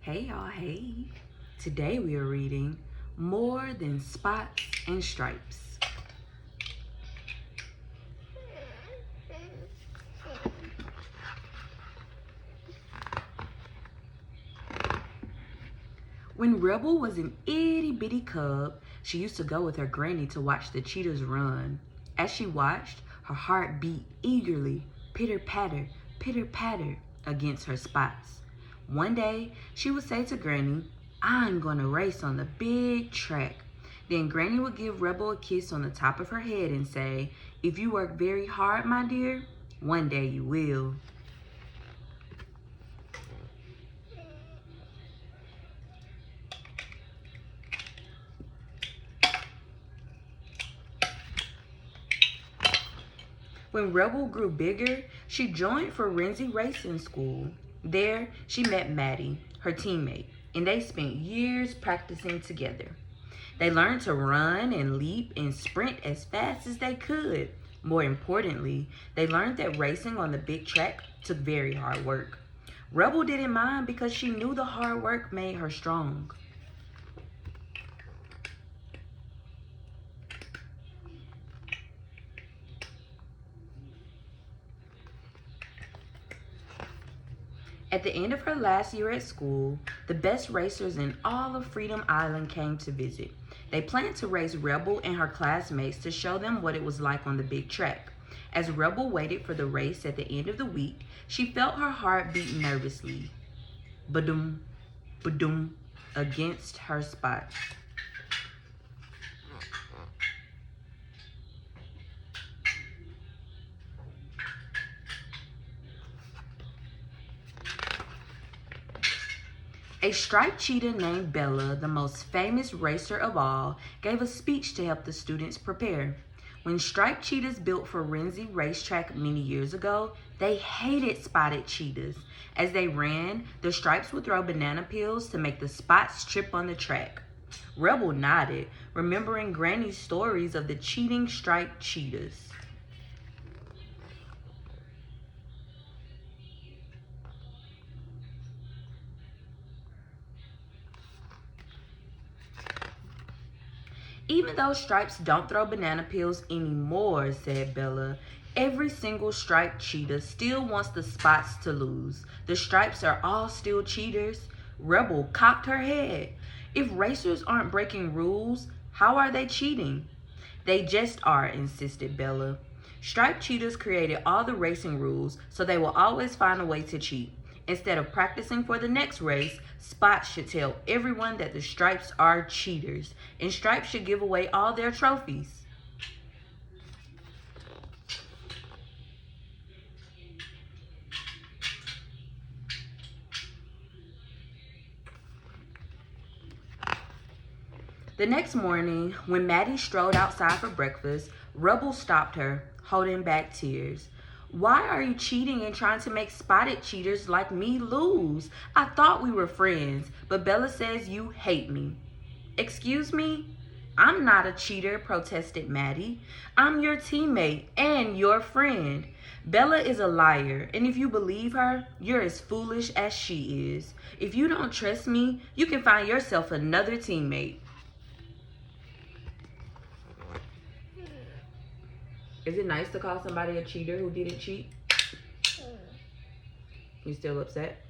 Hey y'all, hey. Today we are reading More Than Spots and Stripes. When Rebel was an itty bitty cub, she used to go with her granny to watch the cheetahs run. As she watched, her heart beat eagerly, pitter patter, against her spots. One day, she would say to Granny, "I'm gonna race on the big track." Then Granny would give Rebel a kiss on the top of her head and say, "If you work very hard, my dear, one day you will." When Rebel grew bigger, she joined Forensic Racing School. There, she met Maddie, her teammate, and they spent years practicing together. They learned to run and leap and sprint as fast as they could. More importantly, they learned that racing on the big track took very hard work. Rebel didn't mind because she knew the hard work made her strong. At the end of her last year at school, the best racers in all of Freedom Island came to visit. They planned to race Rebel and her classmates to show them what it was like on the big track. As Rebel waited for the race at the end of the week, she felt her heart beat nervously. Ba-dum, ba-dum, against her spot. A striped cheetah named Bella, the most famous racer of all, gave a speech to help the students prepare. When striped cheetahs built Forensic Racetrack many years ago, they hated spotted cheetahs. As they ran, the stripes would throw banana peels to make the spots trip on the track. Rebel nodded, remembering Granny's stories of the cheating striped cheetahs. "Even though stripes don't throw banana peels anymore," said Bella, "every single striped cheetah still wants the spots to lose. The stripes are all still cheaters." Rebel cocked her head. "If racers aren't breaking rules, how are they cheating?" "They just are," insisted Bella. "Striped cheetahs created all the racing rules, so they will always find a way to cheat. Instead of practicing for the next race, Spots should tell everyone that the Stripes are cheaters, and Stripes should give away all their trophies." The next morning, when Maddie strolled outside for breakfast, Rebel stopped her, holding back tears. "Why are you cheating and trying to make spotted cheaters like me lose? I thought we were friends, but Bella says you hate me." "Excuse me? I'm not a cheater," protested Maddie. "I'm your teammate and your friend. Bella is a liar, and if you believe her, you're as foolish as she is. If you don't trust me, you can find yourself another teammate." Is it nice to call somebody a cheater who didn't cheat? You still upset?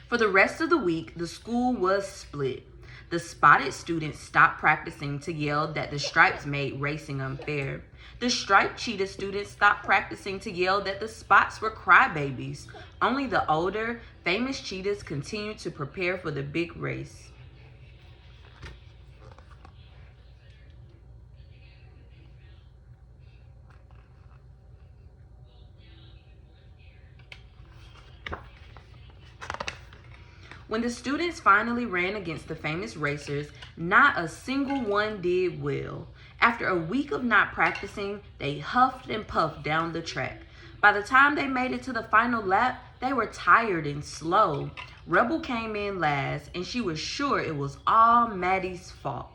For the rest of the week, the school was split. The spotted students stopped practicing to yell that the stripes made racing unfair. The striped cheetah students stopped practicing to yell that the spots were crybabies. Only the older, famous cheetahs continued to prepare for the big race. When the students finally ran against the famous racers, not a single one did well. After a week of not practicing, they huffed and puffed down the track. By the time they made it to the final lap, they were tired and slow. Rebel came in last, and she was sure it was all Maddie's fault.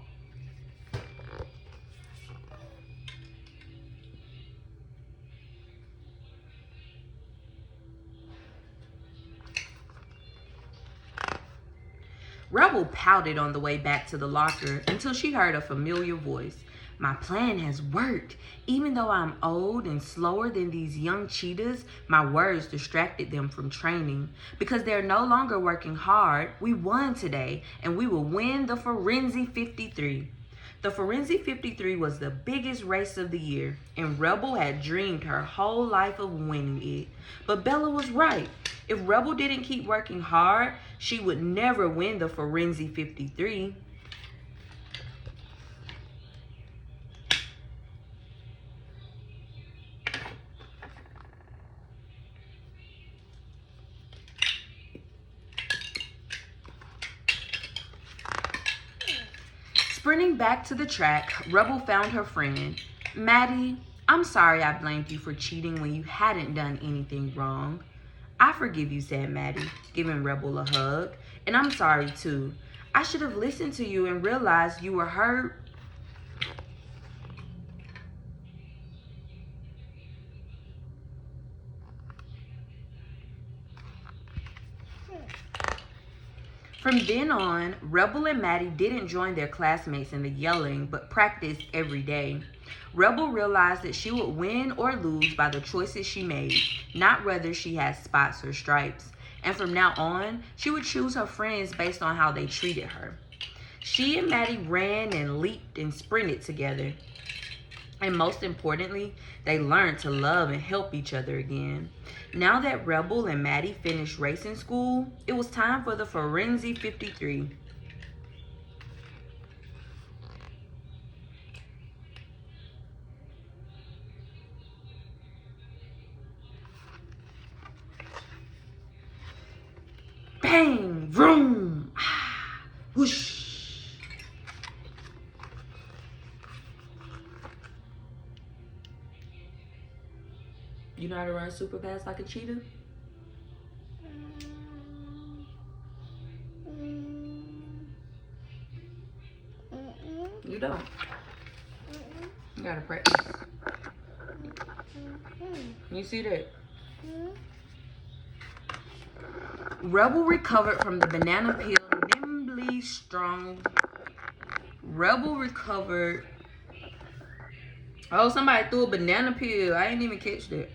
Rebel pouted on the way back to the locker until she heard a familiar voice. My plan has worked. Even though I'm old and slower than these young cheetahs, my words distracted them from training. Because they're no longer working hard, we won today, and we will win the Forenzi 53. The Forenzi 53 was the biggest race of the year, and Rebel had dreamed her whole life of winning it. But Bella was right. If Rebel didn't keep working hard, she would never win the Forenzi 53. Sprinting back to the track, Rebel found her friend. Maddie, I'm sorry I blamed you for cheating when you hadn't done anything wrong. I forgive you, said Maddie, giving Rebel a hug. And I'm sorry too. I should have listened to you and realized you were hurt. From then on, Rebel and Maddie didn't join their classmates in the yelling, but practiced every day. Rebel realized that she would win or lose by the choices she made, not whether she had spots or stripes. And from now on, she would choose her friends based on how they treated her. She and Maddie ran and leaped and sprinted together. And most importantly, they learned to love and help each other again. Now that Rebel and Maddie finished racing school, it was time for the Forenzi 53. Bang! Vroom! Ah! Whoosh! You know how to run super fast like a cheetah? You don't. You gotta practice. You see that? Rebel recovered from the banana peel nimbly strong. Rebel recovered. Oh, somebody threw a banana peel. I didn't even catch that.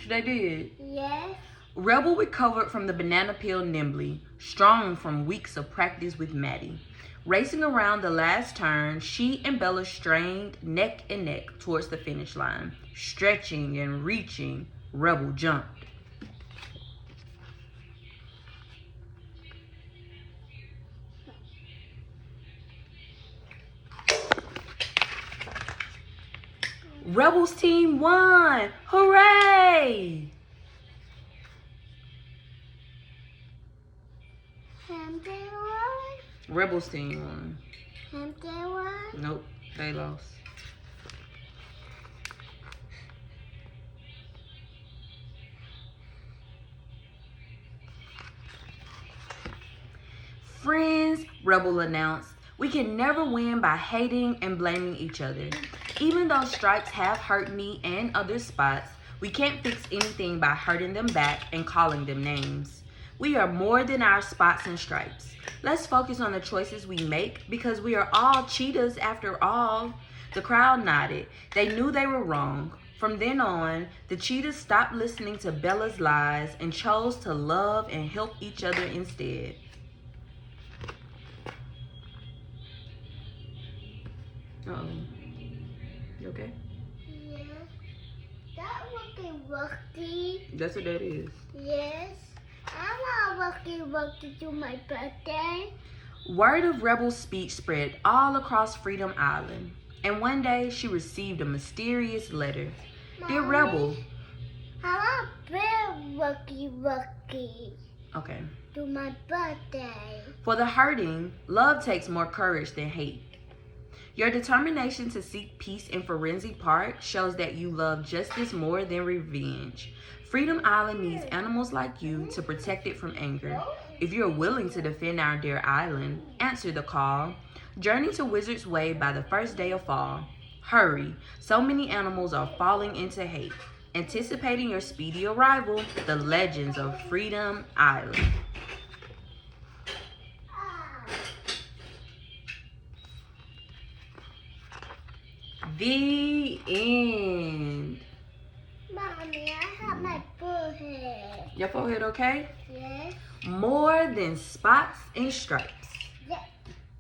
They did? Yes. Rebel recovered from the banana peel nimbly, strong from weeks of practice with Maddie. Racing around the last turn, she and Bella strained neck and neck towards the finish line. Stretching and reaching, Rebel jumped. Rebel's team won! Hooray! Rebel's team won. Nope, they lost. Friends, Rebel announced, we can never win by hating and blaming each other. Even though stripes have hurt me and other spots, we can't fix anything by hurting them back and calling them names. We are more than our spots and stripes. Let's focus on the choices we make because we are all cheetahs after all. The crowd nodded. They knew they were wrong. From then on, the cheetahs stopped listening to Bella's lies and chose to love and help each other instead. Uh-oh. You okay? Yes. That Rocky. That's what that is. Yes. I want Rocky to my birthday. Word of Rebel's speech spread all across Freedom Island. And one day, she received a mysterious letter. Mommy, Dear Rebel. I want Rocky. Okay. To my birthday. For the hurting, love takes more courage than hate. Your determination to seek peace in Forenzi Park shows that you love justice more than revenge. Freedom Island needs animals like you to protect it from anger. If you're willing to defend our dear island, answer the call. Journey to Wizard's Way by the first day of fall. Hurry, so many animals are falling into hate. Anticipating your speedy arrival, the legends of Freedom Island. The end. Mommy, I have my forehead. Your forehead okay? Yes. More than spots and stripes.